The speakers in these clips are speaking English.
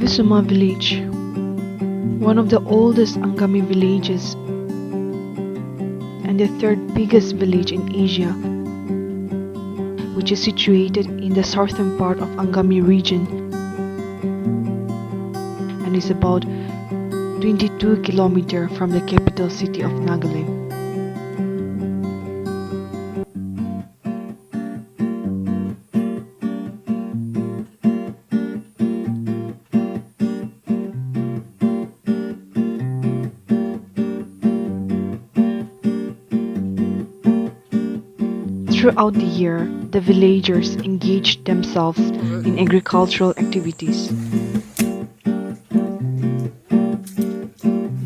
Visuma village, one of the oldest Angami villages and the third biggest village in Asia, which is situated in the southern part of Angami region and is about 22 km from the capital city of Nagaland. Throughout the year, the villagers engaged themselves in agricultural activities.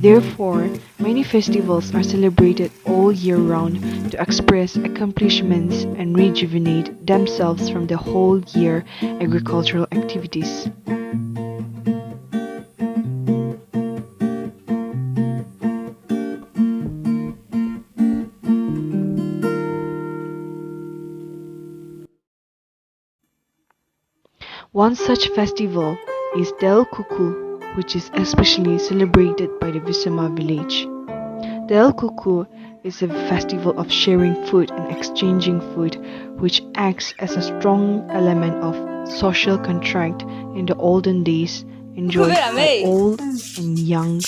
Therefore, many festivals are celebrated all year round to express accomplishments and rejuvenate themselves from the whole year agricultural activities. One such festival is Tel Khukhu, which is especially celebrated by the Visuma village. Tel Khukhu is a festival of sharing food and exchanging food, which acts as a strong element of social contract in the olden days, enjoyed by old and young.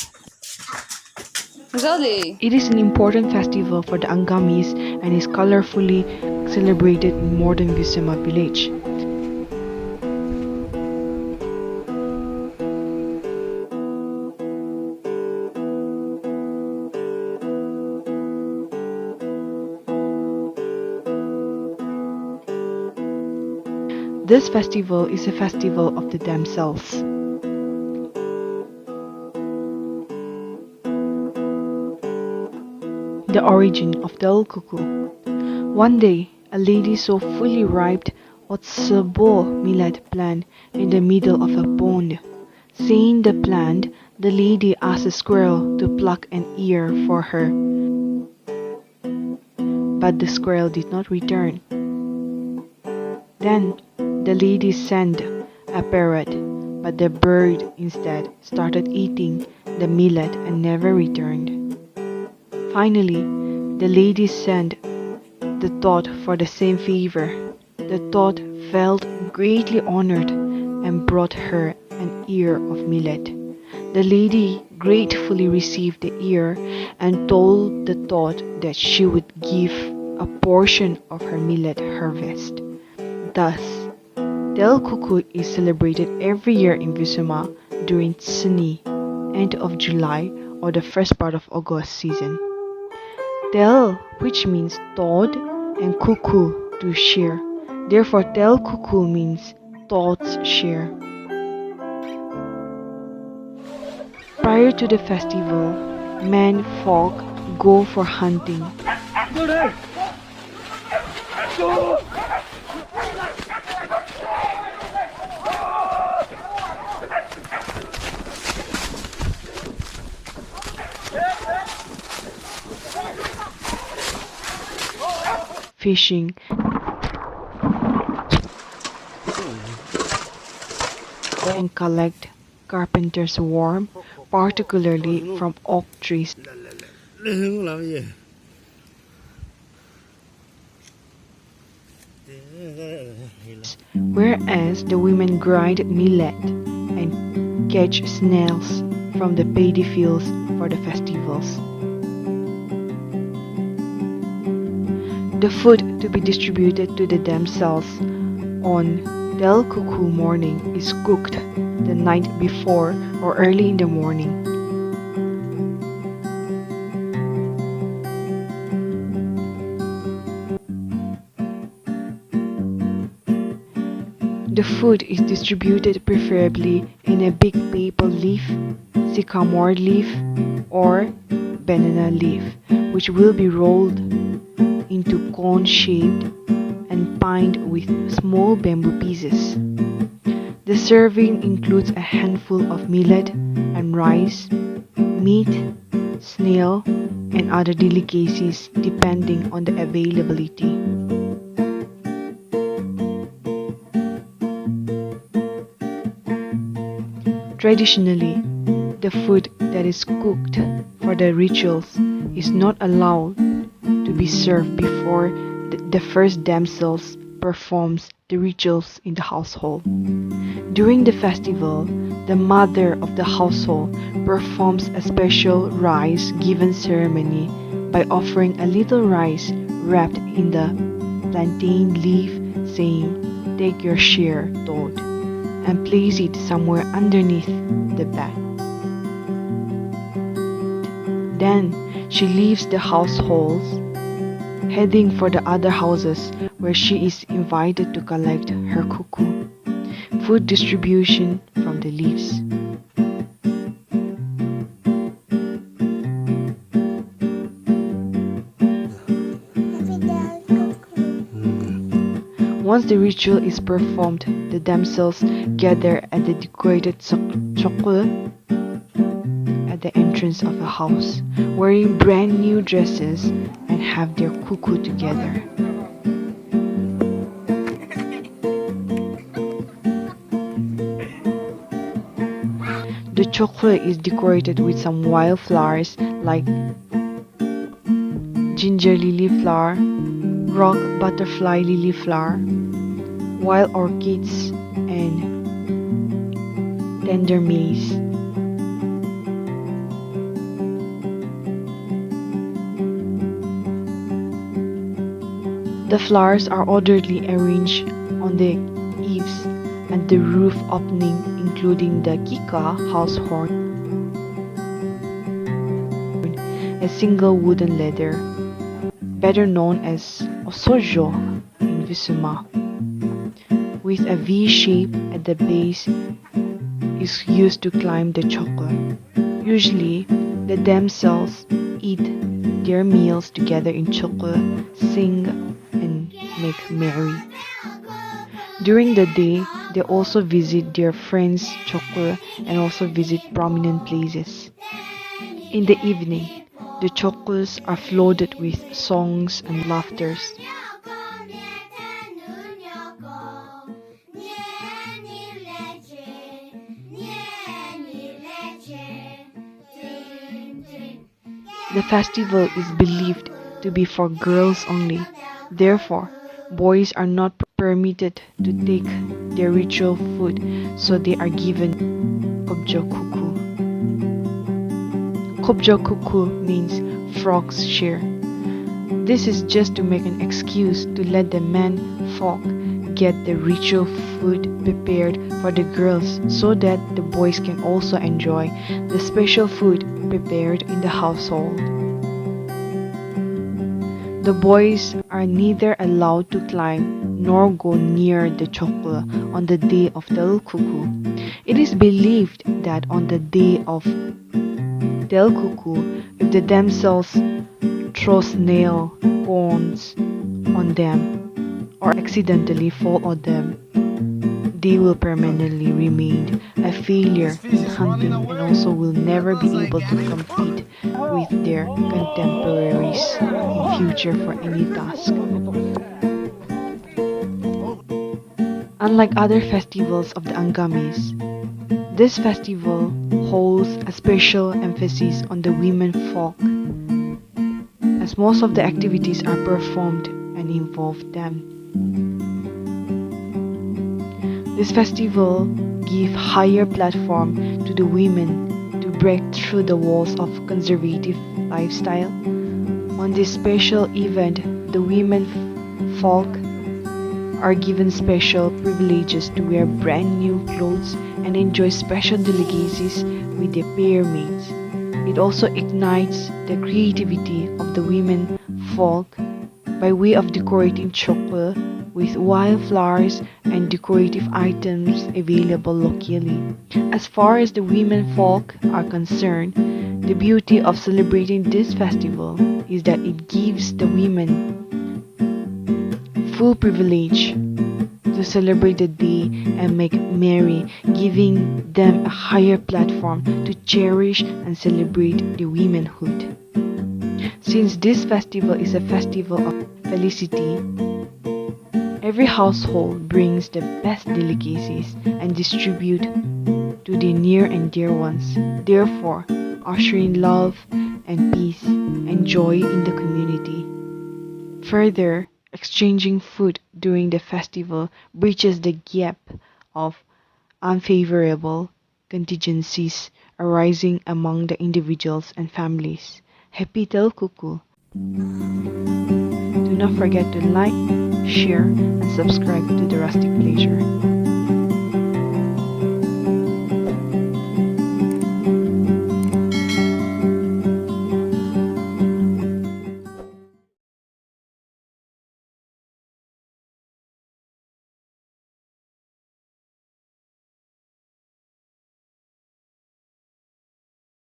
It is an important festival for the Angamis and is colorfully celebrated in modern Visuma village. This festival is a festival of the damsels. The origin of Tel Khukhu. One day, a lady saw fully ripe Otshü millet plant in the middle of a pond. Seeing the plant, the lady asked a squirrel to pluck an ear for her. But the squirrel did not return. Then the lady sent a parrot, but the bird instead started eating the millet and never returned. Finally, the lady sent the toad for the same favor. The toad felt greatly honored and brought her an ear of millet. The lady gratefully received the ear and told the toad that she would give a portion of her millet harvest. Thus, Tel Khukhu is celebrated every year in Visuma during Chünyi, end of July or the first part of August season. Tel, which means toad, and Khukhu, to share. Therefore, Tel Khukhu means toad's share. Prior to the festival, men folk go for hunting. Fishing and collect carpenter's worm, particularly from oak trees. Whereas the women grind millet and catch snails from the paddy fields for the festivals. The food to be distributed to the damsels on Tel Khukhu morning is cooked the night before or early in the morning. The food is distributed preferably in a big maple leaf, sycamore leaf, or banana leaf, which will be rolled into cone-shaped and pinned with small bamboo pieces. The serving includes a handful of millet and rice, meat, snail, and other delicacies depending on the availability. Traditionally, the food that is cooked for the rituals is not allowed to be served before the first damsels performs the rituals in the household. During the festival, the mother of the household performs a special rice given ceremony by offering a little rice wrapped in the plantain leaf, saying, "Take your share, Toad," and place it somewhere underneath the bed. Then she leaves the households, heading for the other houses where she is invited to collect her cuckoo, food distribution from the leaves. Once the ritual is performed, the damsels gather at the decorated Cucu at the entrance of a house, wearing brand new dresses and have their cuckoo together. The Cucu is decorated with some wild flowers like ginger lily flower, rock butterfly lily flower, wild orchids, and tender maize. The flowers are orderly arranged on the eaves and the roof opening, including the kika house horn, a single wooden ladder, better known as Otshü in Visuma, with a V shape at the base is used to climb the Cucu. Usually, the damsels eat their meals together in Cucu, sing and make merry. During the day, they also visit their friends' Cucu and also visit prominent places. In the evening, the Cucus are flooded with songs and laughters. The festival is believed to be for girls only. Therefore, boys are not permitted to take their ritual food, so they are given Otshü. Otshü Cucu means frog's share. This is just to make an excuse to let the men folk get the ritual food prepared for the girls so that the boys can also enjoy the special food prepared in the household. The boys are neither allowed to climb nor go near the Cucu on the day of Tel Khukhu. It is believed that on the day of Tel Khukhu, if the damsels throw snail bones on them or accidentally fall on them, they will permanently remain a failure in hunting and also will never be able to compete with their contemporaries in future for any task. Unlike other festivals of the Angamis, this festival holds a special emphasis on the women folk, as most of the activities are performed and involve them. This festival gives higher platform to the women to break through the walls of conservative lifestyle. On this special event, the women folk are given special privileges to wear brand new clothes and enjoy special delicacies with their peer mates. It also ignites the creativity of the women folk by way of decorating Cucu with wildflowers and decorative items available locally. As far as the women folk are concerned, the beauty of celebrating this festival is that it gives the women full privilege to celebrate the day and make merry, giving them a higher platform to cherish and celebrate their womanhood. Since this festival is a festival of felicity, every household brings the best delicacies and distribute to the near and dear ones, therefore ushering love and peace and joy in the community. Further, exchanging food during the festival bridges the gap of unfavorable contingencies arising among the individuals and families. Happy Tel Khukhu! Do not forget to like, share, and subscribe to the Rustic Pleasure.